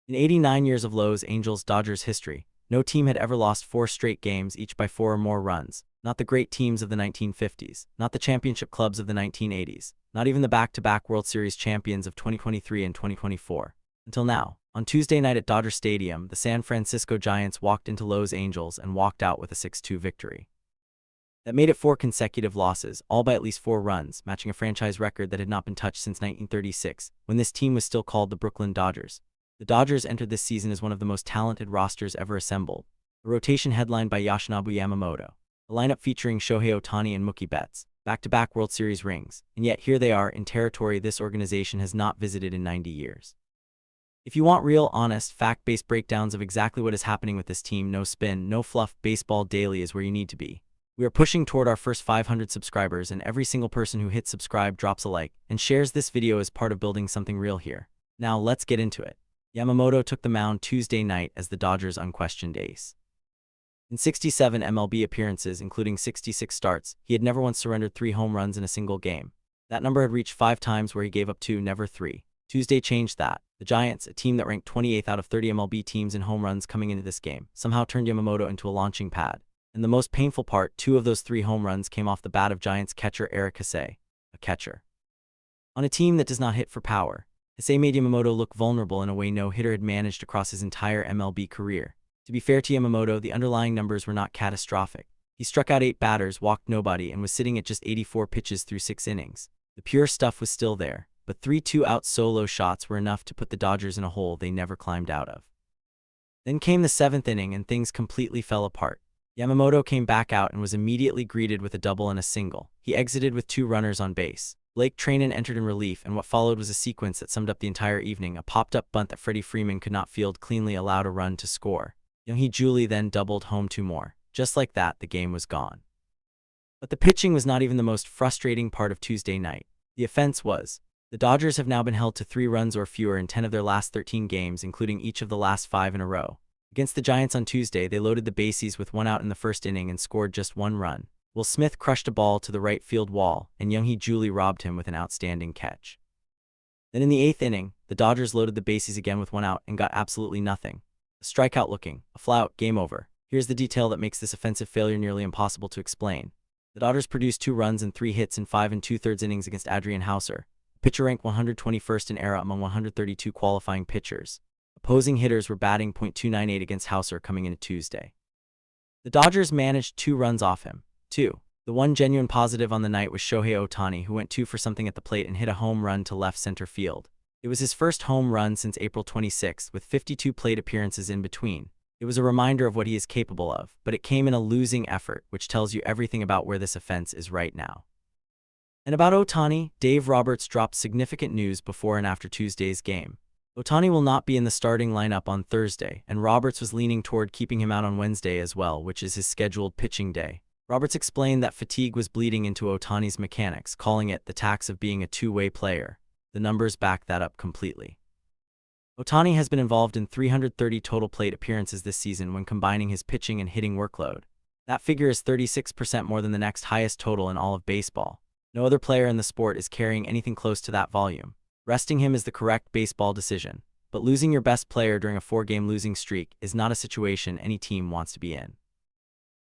In 89 years of Los Angeles Dodgers history, no team had ever lost 4 straight games, each by 4 or more runs. Not the great teams of the 1950s, not the championship clubs of the 1980s, not even the back-to-back World Series champions of 2023 and 2024. Until now, on Tuesday night at Dodger Stadium, the San Francisco Giants walked into Los Angeles and walked out with a 6-2 victory. That made it 4 consecutive losses, all by at least 4 runs, matching a franchise record that had not been touched since 1936, when this team was still called the Brooklyn Dodgers. The Dodgers entered this season as one of the most talented rosters ever assembled, a rotation headlined by Yoshinobu Yamamoto, a lineup featuring Shohei Ohtani and Mookie Betts, back-to-back World Series rings, and yet here they are in territory this organization has not visited in 90 years. If you want real, honest, fact-based breakdowns of exactly what is happening with this team, no spin, no fluff, Baseball Daily is where you need to be. We are pushing toward our first 500 subscribers, and every single person who hits subscribe, drops a like, and shares this video as part of building something real here. Now let's get into it. Yamamoto took the mound Tuesday night as the Dodgers' unquestioned ace. In 67 MLB appearances, including 66 starts, he had never once surrendered 3 home runs in a single game. That number had reached 5 times where he gave up 2, never 3. Tuesday changed that. The Giants, a team that ranked 28th out of 30 MLB teams in home runs coming into this game, somehow turned Yamamoto into a launching pad. And the most painful part, 2 of those 3 home runs came off the bat of Giants catcher Eric Hosey, a catcher. On a team that does not hit for power, Hosey made Yamamoto look vulnerable in a way no hitter had managed across his entire MLB career. To be fair to Yamamoto, the underlying numbers were not catastrophic. He struck out 8 batters, walked nobody, and was sitting at just 84 pitches through 6 innings. The pure stuff was still there, but 3 2-out solo shots were enough to put the Dodgers in a hole they never climbed out of. Then came the 7th inning and things completely fell apart. Yamamoto came back out and was immediately greeted with a double and a single. He exited with 2 runners on base. Blake Treinen entered in relief, and what followed was a sequence that summed up the entire evening. A popped-up bunt that Freddie Freeman could not field cleanly allowed a run to score. Yoshinobu Yamamoto then doubled home 2 more. Just like that, the game was gone. But the pitching was not even the most frustrating part of Tuesday night. The offense was. The Dodgers have now been held to 3 runs or fewer in 10 of their last 13 games, including each of the last 5 in a row. Against the Giants on Tuesday, they loaded the bases with 1 out in the first inning and scored just 1 run. Will Smith crushed a ball to the right field wall, and Yoshinobu Yamamoto robbed him with an outstanding catch. Then in the 8th inning, the Dodgers loaded the bases again with 1 out and got absolutely nothing. A strikeout looking, a fly-out, game over. Here's the detail that makes this offensive failure nearly impossible to explain. The Dodgers produced 2 runs and 3 hits in 5 2/3 innings against Adrian Hauser, a pitcher ranked 121st in ERA among 132 qualifying pitchers. Opposing hitters were batting .298 against Hauser coming into Tuesday. The Dodgers managed 2 runs off him. 2. The one genuine positive on the night was Shohei Ohtani, who went 2 for something at the plate and hit a home run to left center field. It was his first home run since April 26, with 52 plate appearances in between. It was a reminder of what he is capable of, but it came in a losing effort, which tells you everything about where this offense is right now. And about Ohtani, Dave Roberts dropped significant news before and after Tuesday's game. Ohtani will not be in the starting lineup on Thursday, and Roberts was leaning toward keeping him out on Wednesday as well, which is his scheduled pitching day. Roberts explained that fatigue was bleeding into Ohtani's mechanics, calling it the tax of being a two-way player. The numbers back that up completely. Ohtani has been involved in 330 total plate appearances this season when combining his pitching and hitting workload. That figure is 36% more than the next highest total in all of baseball. No other player in the sport is carrying anything close to that volume. Resting him is the correct baseball decision, but losing your best player during a 4-game losing streak is not a situation any team wants to be in.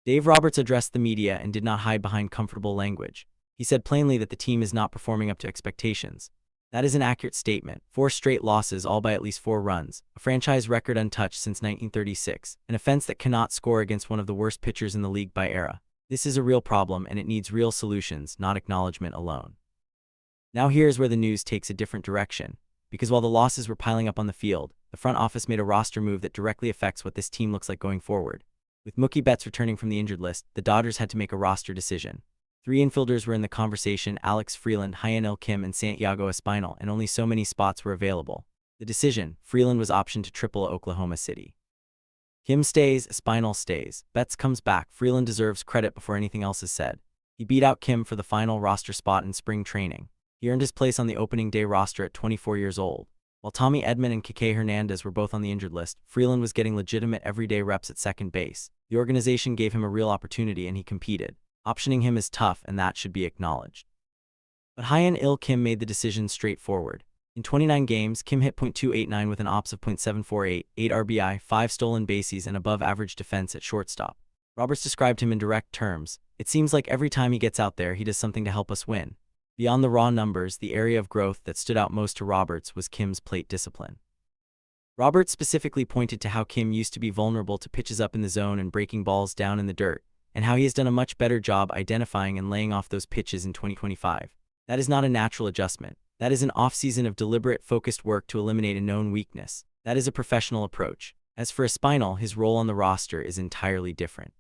Dave Roberts addressed the media and did not hide behind comfortable language. He said plainly that the team is not performing up to expectations. That is an accurate statement. 4 straight losses, all by at least 4 runs, a franchise record untouched since 1936, an offense that cannot score against one of the worst pitchers in the league by ERA. This is a real problem, and it needs real solutions, not acknowledgement alone. Now here's where the news takes a different direction, because while the losses were piling up on the field, the front office made a roster move that directly affects what this team looks like going forward. With Mookie Betts returning from the injured list, the Dodgers had to make a roster decision. 3 infielders were in the conversation: Alex Freeland, Hyun-Il Kim, and Santiago Espinal, and only so many spots were available. The decision: Freeland was optioned to AAA Oklahoma City. Kim stays, Espinal stays. Betts comes back. Freeland deserves credit before anything else is said. He beat out Kim for the final roster spot in spring training. He earned his place on the opening day roster at 24 years old. While Tommy Edman and Kike Hernandez were both on the injured list, Freeland was getting legitimate everyday reps at second base. The organization gave him a real opportunity and he competed. Optioning him is tough, and that should be acknowledged. But Hyun-Il Kim made the decision straightforward. In 29 games, Kim hit .289 with an OPS of .748, 8 RBI, 5 stolen bases, and above-average defense at shortstop. Roberts described him in direct terms. "It seems like every time he gets out there, he does something to help us win." Beyond the raw numbers, the area of growth that stood out most to Roberts was Kim's plate discipline. Roberts specifically pointed to how Kim used to be vulnerable to pitches up in the zone and breaking balls down in the dirt, and how he has done a much better job identifying and laying off those pitches in 2025. That is not a natural adjustment. That is an off-season of deliberate, focused work to eliminate a known weakness. That is a professional approach. As for Espinal, his role on the roster is entirely different.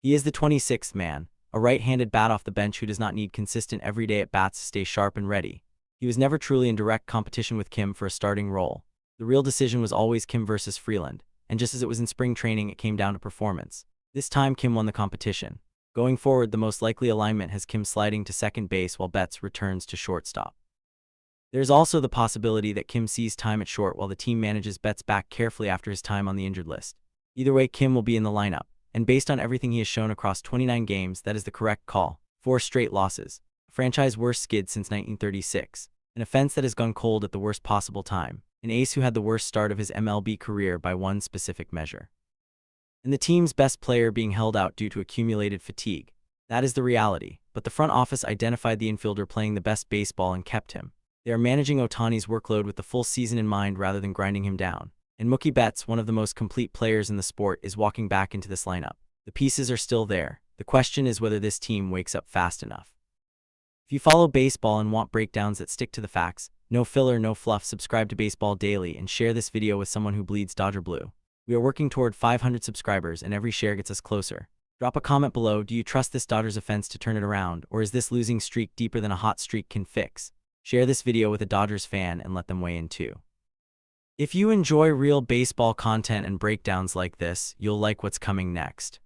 He is the 26th man, a right-handed bat off the bench who does not need consistent everyday at-bats to stay sharp and ready. He was never truly in direct competition with Kim for a starting role. The real decision was always Kim versus Freeland, and just as it was in spring training, it came down to performance. This time, Kim won the competition. Going forward, the most likely alignment has Kim sliding to second base while Betts returns to shortstop. There's also the possibility that Kim sees time at short while the team manages Betts back carefully after his time on the injured list. Either way, Kim will be in the lineup, and based on everything he has shown across 29 games, that is the correct call. 4 straight losses. A franchise worst skid since 1936. An offense that has gone cold at the worst possible time. An ace who had the worst start of his MLB career by one specific measure. And the team's best player being held out due to accumulated fatigue. That is the reality, but the front office identified the infielder playing the best baseball and kept him. They are managing Ohtani's workload with the full season in mind rather than grinding him down. And Mookie Betts, one of the most complete players in the sport, is walking back into this lineup. The pieces are still there. The question is whether this team wakes up fast enough. If you follow baseball and want breakdowns that stick to the facts, no filler, no fluff, subscribe to Baseball Daily and share this video with someone who bleeds Dodger Blue. We are working toward 500 subscribers, and every share gets us closer. Drop a comment below. Do you trust this Dodgers offense to turn it around, or is this losing streak deeper than a hot streak can fix? Share this video with a Dodgers fan and let them weigh in too. If you enjoy real baseball content and breakdowns like this, you'll like what's coming next.